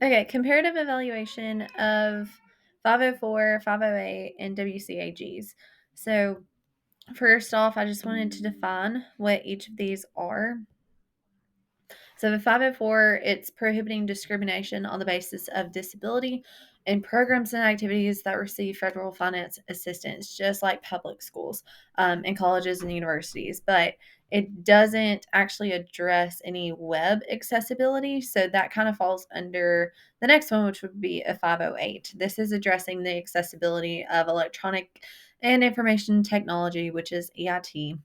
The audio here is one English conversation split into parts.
Okay, comparative evaluation of 504, 508, and WCAGs. So, first off, I just wanted to define what each of these are. So, the 504, it's prohibiting discrimination on the basis of disability in programs and activities that receive federal finance assistance, just like public schools and colleges and universities. But it doesn't actually address any web accessibility. So, that kind of falls under the next one, which would be a 508. This is addressing the accessibility of electronic and information technology, which is EIT,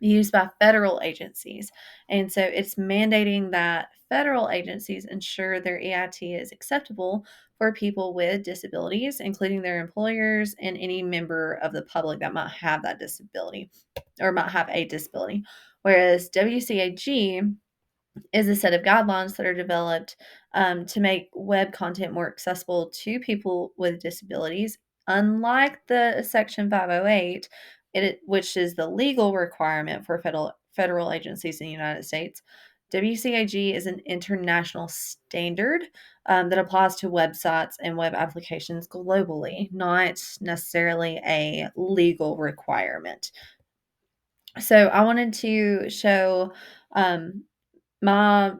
used by federal agencies. And so it's mandating that federal agencies ensure their EIT is acceptable for people with disabilities, including their employers and any member of the public that might have that disability or might have a disability. Whereas WCAG is a set of guidelines that are developed to make web content more accessible to people with disabilities. Unlike the Section 508, which is the legal requirement for federal agencies in the United States, WCAG is an international standard that applies to websites and web applications globally, not necessarily a legal requirement. So I wanted to show my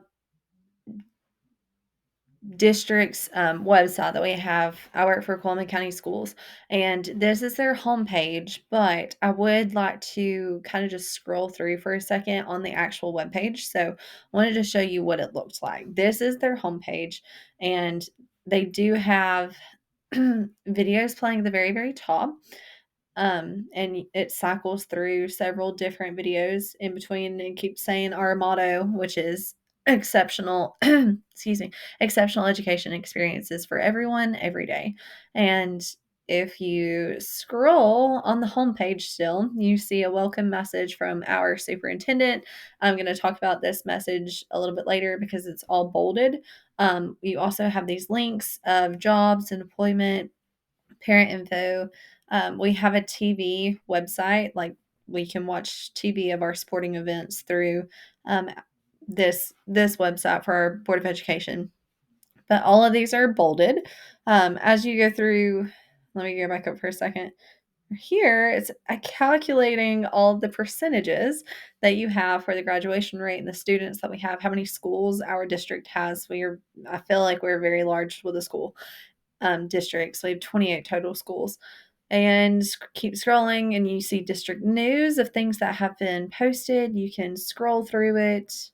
district's website that we have. I work for Coleman County Schools, and this is their homepage. But I would like to kind of just scroll through for a second on the actual webpage. So I wanted to show you what it looks like. This is their homepage, and they do have videos playing at the very, very top. And it cycles through several different videos in between and keeps saying our motto, which is exceptional, excuse me, exceptional education experiences for everyone every day. And if you scroll on the homepage still, you see a welcome message from our superintendent. I'm going to talk about this message a little bit later because it's all bolded. You also have these links of jobs and employment, parent info. We have a TV website, like we can watch TV of our sporting events through um, this website for our Board of Education. But all of these are bolded. As you go through, let me go back up for a second. Here, it's calculating all the percentages that you have for the graduation rate and the students that we have, how many schools our district has. I feel like we're very large with a school district. So we have 28 total schools. And keep scrolling, and you see district news of things that have been posted. You can scroll through it,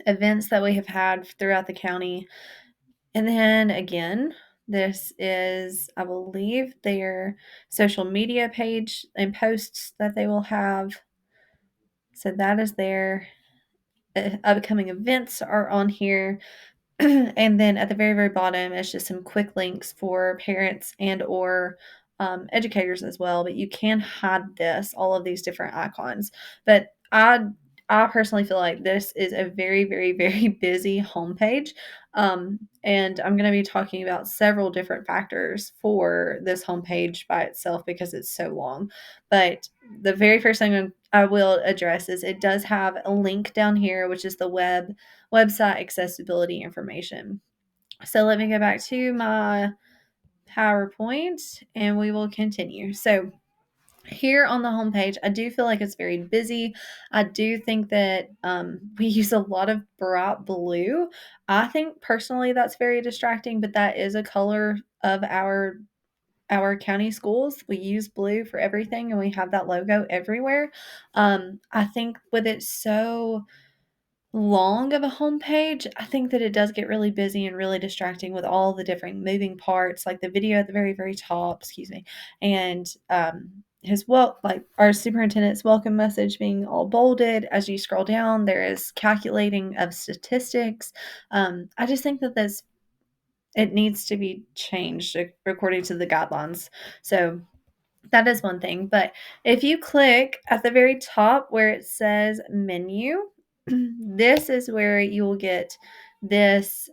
events that we have had throughout the county. And then again, this is, I believe, their social media page and posts that they will have. So that is their upcoming events are on here. And then at the very, very bottom, it's just some quick links for parents and or educators as well. But you can hide all of these different icons. But I personally feel like this is a very, very, very busy homepage. And I'm going to be talking about several different factors for this homepage by itself because it's so long. But the very first thing I will address is it does have a link down here, which is the website accessibility information. So let me go back to my PowerPoint and we will continue. So here on the homepage, I do feel like it's very busy. I do think that we use a lot of bright blue. I think personally that's very distracting, but that is a color of our county schools. We use blue for everything and we have that logo everywhere. I think with it so long of a homepage, I think that it does get really busy and really distracting with all the different moving parts, like the video at the very, very top, excuse me, and like our superintendent's welcome message being all bolded. As you scroll down, there is calculating of statistics. I just think that it needs to be changed according to the guidelines. So that is one thing. But if you click at the very top where it says menu, this is where you will get this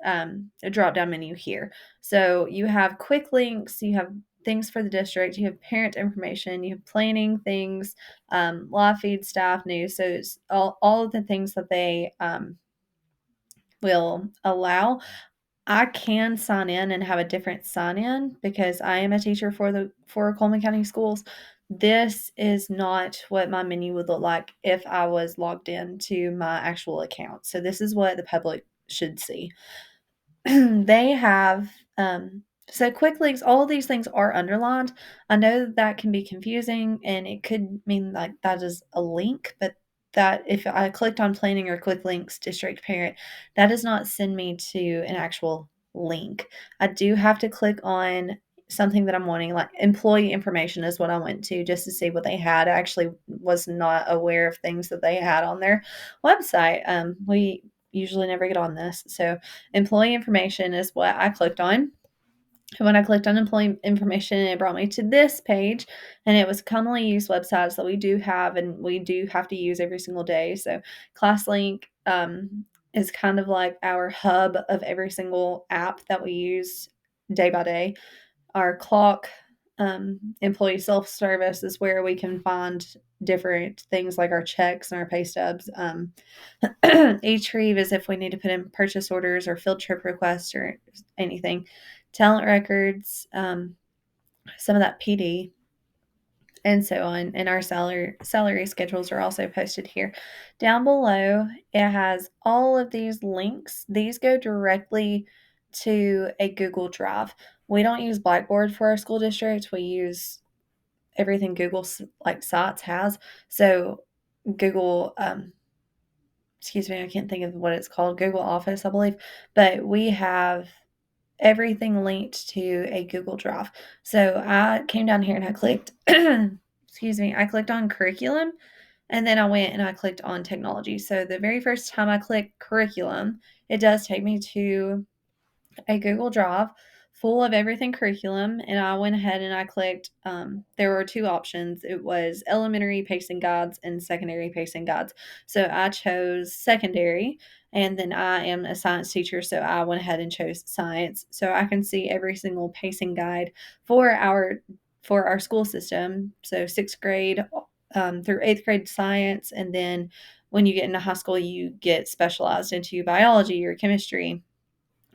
drop down menu here. So you have quick links, you have things for the district, you have parent information, you have planning things, live feed, staff news. So it's all of the things that they will allow. I can sign in and have a different sign in because I am a teacher for Coleman County Schools. This is not what my menu would look like if I was logged into my actual account. So this is what the public should see. They have so quick links, all of these things are underlined. I know that that can be confusing and it could mean like that is a link, but that if I clicked on planning or quick links district parent, that does not send me to an actual link. I do have to click on something that I'm wanting, like employee information is what I went to just to see what they had. I actually was not aware of things that they had on their website. We usually never get on this. So employee information is what I clicked on. And when I clicked on employee information, it brought me to this page, and it was commonly used websites that we do have and we do have to use every single day. So ClassLink is kind of like our hub of every single app that we use day by day. Our clock employee self-service is where we can find different things like our checks and our pay stubs. Retrieve is if we need to put in purchase orders or field trip requests or anything. Talent records, some of that PD, and so on. And our salary schedules are also posted here. Down below, it has all of these links. These go directly to a Google Drive. We don't use Blackboard for our school district. We use everything Google like Sites has. So Google, excuse me, I can't think of what it's called. Google Office, I believe. But we have everything linked to a Google Drive. So I came down here and I clicked, excuse me, I clicked on curriculum and then I went and I clicked on technology. So the very first time I click curriculum, it does take me to a Google Drive full of everything curriculum, and I went ahead and I clicked. There were two options. It was elementary pacing guides and secondary pacing guides. So I chose secondary, and then I am a science teacher, so I went ahead and chose science. So I can see every single pacing guide for our school system. So sixth grade through eighth grade science, and then when you get into high school, you get specialized into biology or chemistry.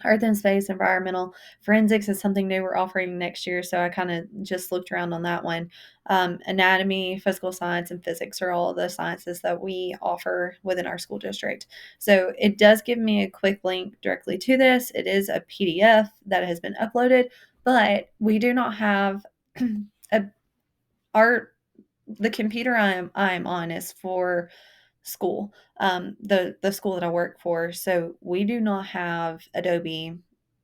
Earth and space, environmental forensics is something new we're offering next year. So I kind of just looked around on that one. Anatomy, physical science, and physics are all the sciences that we offer within our school district. So it does give me a quick link directly to this. It is a PDF that has been uploaded, but we do not have a our the computer I'm on is for school, the school that I work for. So we do not have Adobe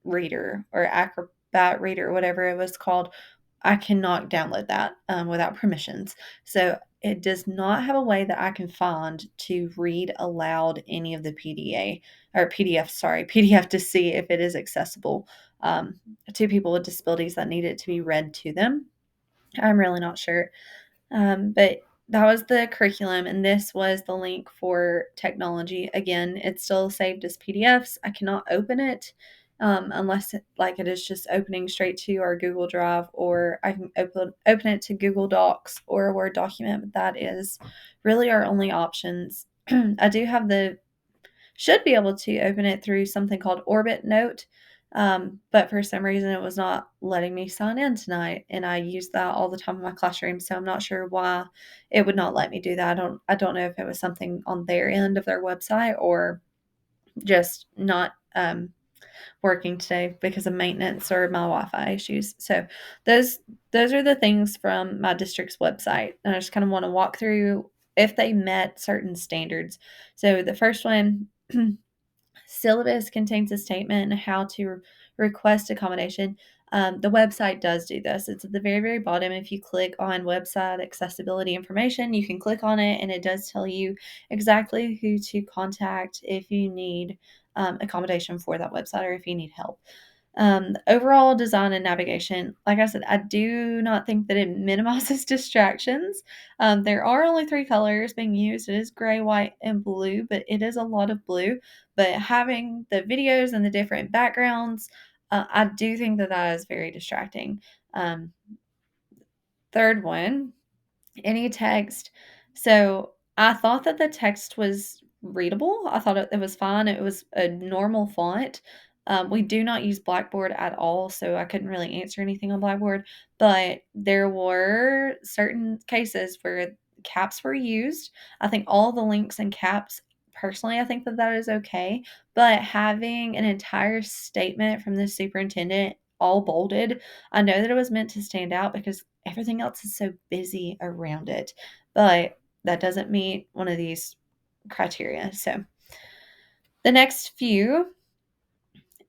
Reader or Acrobat Reader, whatever it was called. I cannot download that without permissions. So it does not have a way that I can find to read aloud any of the PDA or PDF, sorry, PDF to see if it is accessible to people with disabilities that need it to be read to them. I'm really not sure. But that was the curriculum, and this was the link for technology. Again, it's still saved as PDFs. I cannot open it unless it is just opening straight to our Google Drive, or I can open it to Google Docs or a Word document. But that is really our only options. I do have the should be able to open it through something called Orbit Note. But for some reason, it was not letting me sign in tonight, and I use that all the time in my classroom. So I'm not sure why it would not let me do that. I don't know if it was something on their end of their website or just not working today because of maintenance or my Wi-Fi issues. So those those are the things from my district's website, and I just kind of want to walk through if they met certain standards. So the first one. Syllabus contains a statement on how to request accommodation. The website does do this. It's at the very, very bottom. If you click on website accessibility information, you can click on it and it does tell you exactly who to contact if you need accommodation for that website or if you need help. Overall design and navigation, like I said, I do not think that it minimizes distractions. There are only three colors being used. It is gray, white, and blue, but it is a lot of blue. But having the videos and the different backgrounds, I do think that that is very distracting. Um, Third one, any text. So I thought that the text was readable. I thought it was fine. It was a normal font. We do not use Blackboard at all, so I couldn't really answer anything on Blackboard, but there were certain cases where caps were used. I think all the links and caps, personally, I think that that is okay, but having an entire statement from the superintendent all bolded, I know that it was meant to stand out because everything else is so busy around it, but that doesn't meet one of these criteria. So the next few,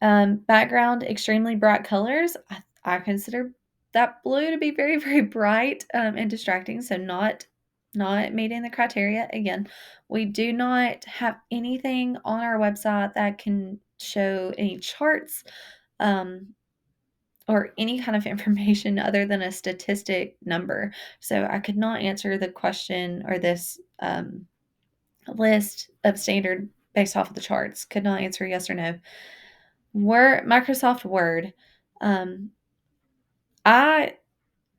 background, extremely bright colors. I consider that blue to be very, very bright, and distracting, so not meeting the criteria. Again, we do not have anything on our website that can show any charts, um, or any kind of information other than a statistic number. So I could not answer the question or this, list of standard based off of the charts. Could not answer yes or no. Microsoft Word. Um, I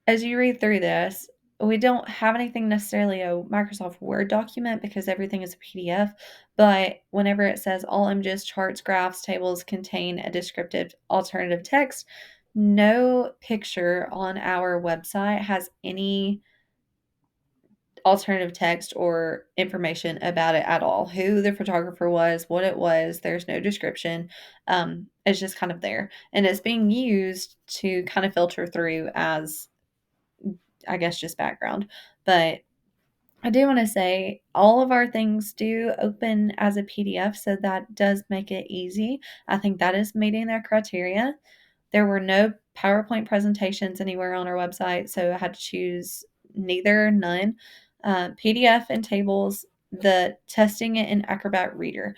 as you read through this, we don't have anything necessarily a Microsoft Word document because everything is a PDF. But whenever it says all images, charts, graphs, tables contain a descriptive alternative text, no picture on our website has any alternative text or information about it at all. Who the photographer was, what it was, there's no description. It's just kind of there. And it's being used to kind of filter through as, I guess, just background. But I do want to say all of our things do open as a PDF, so that does make it easy. I think that is meeting their criteria. There were no PowerPoint presentations anywhere on our website, so I had to choose neither, none. PDF and tables, the testing it in Acrobat Reader.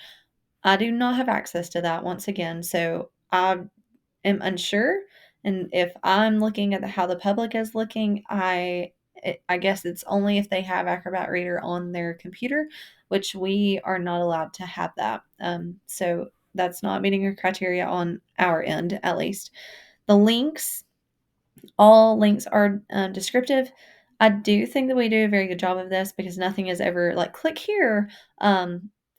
I do not have access to that once again, so I am unsure. And if I'm looking at how the public is looking, I guess it's only if they have Acrobat Reader on their computer, which we are not allowed to have that. So that's not meeting your criteria on our end, at least. The links, all links are descriptive. I do think that we do a very good job of this because nothing is ever like click here.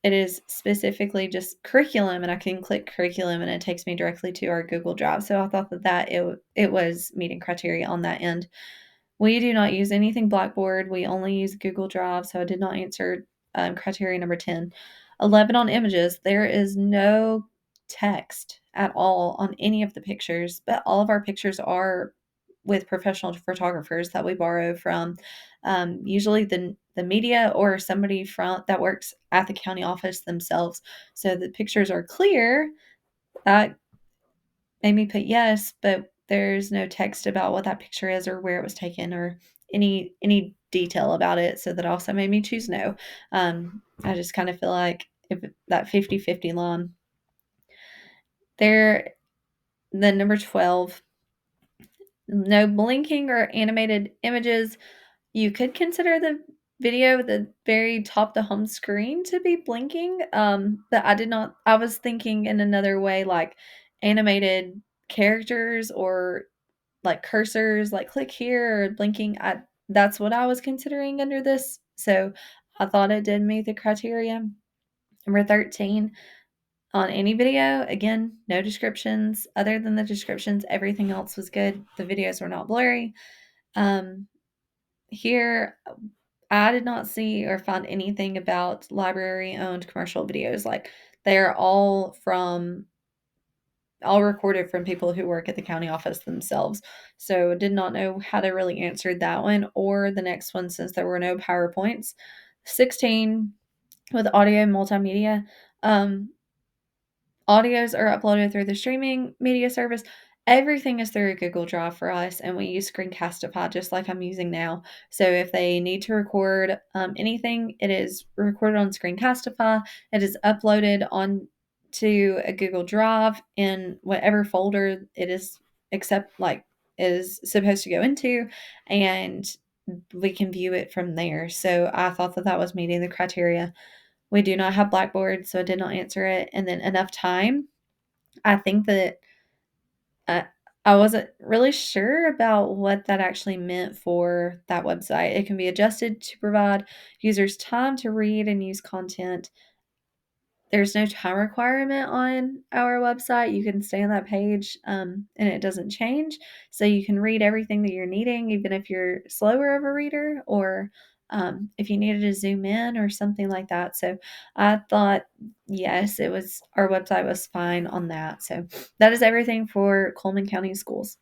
It is specifically just curriculum, and I can click curriculum, and it takes me directly to our Google Drive. So I thought that it was meeting criteria on that end. We do not use anything Blackboard. We only use Google Drive, so I did not answer criteria number 10. 11 on images. There is no text at all on any of the pictures, but all of our pictures are with professional photographers that we borrow from, usually the media or somebody from that works at the county office themselves. So the pictures are clear. That made me put yes, but there's no text about what that picture is or where it was taken or any detail about it. So that also made me choose no. I just kind of feel like if that 50-50 line there, then number 12, no blinking or animated images. You could consider the video at the very top, the home screen, to be blinking, but I did not. I was thinking in another way, like animated characters or like cursors, like click here or blinking. That's what I was considering under this. So I thought it did meet the criteria. Number 13, on any video, again, no descriptions. Other than the descriptions, everything else was good. The videos were not blurry. Um, Here, I did not see or find anything about library-owned commercial videos. Like, they're all recorded from people who work at the county office themselves. So, did not know how to really answer that one or the next one since there were no PowerPoints. 16, with audio and multimedia. Um, Audios are uploaded through the streaming media service. Everything is through Google Drive for us, and we use Screencastify just like I'm using now. So if they need to record anything, it is recorded on Screencastify. It is uploaded on to a Google Drive in whatever folder it is, except like is supposed to go into, and we can view it from there. So I thought that that was meeting the criteria. We do not have Blackboard, so I did not answer it. And then enough time. I think that uh, I wasn't really sure about what that actually meant for that website. It can be adjusted to provide users time to read and use content. there's no time requirement on our website. You can stay on that page, and it doesn't change. So you can read everything that you're needing, even if you're slower of a reader or if you needed to zoom in or something like that. So I thought, yes, it was our website was fine on that. So that is everything for Coleman County Schools.